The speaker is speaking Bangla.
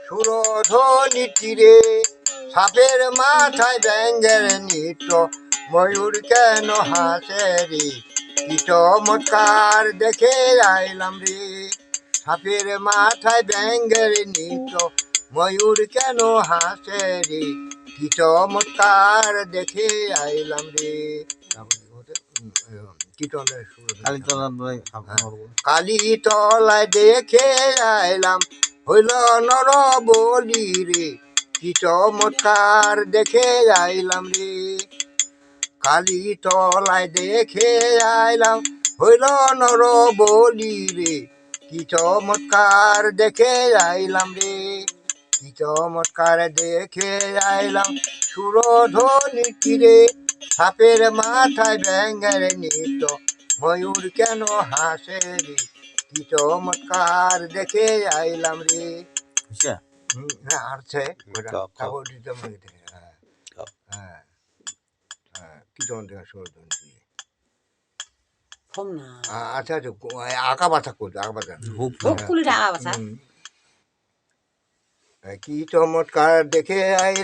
সুরধ্বনি তীরে সাপের মাথায় ব্যাঙ্গের নৃত্য ময়ূর কেন হাসে রে কি চমৎকার দেখে আইলাম রে সাপের মাথায় ব্যাঙ্গের নৃত্য ময়ূর কেন হাসে রে কি চমৎকার দেখে আইলাম রে কীর্তনের সুর কালী তলায় দেখে আইলাম হইল নর বলি রে কি চমৎকার দেখে আইলাম রে কালী তলায় দেখে আইলাম হইল নর বলি রে কি চমৎকার দেখে আইলাম রে কি চমৎকার দেখে আইলাম সুরধ্বনি তীরে সাপের মাথায় ব্যাঙ্গের নৃত্য ময়ূর কেন হাসে রে কি চমৎকার দেখে আইলাম রে হ্যাঁ আছে কি চমৎকার সুরধ্বনি আচ্ছা আচ্ছা আঁকা বাছা করছে আঁকা বাছা কি চমৎকার দেখে আইলাম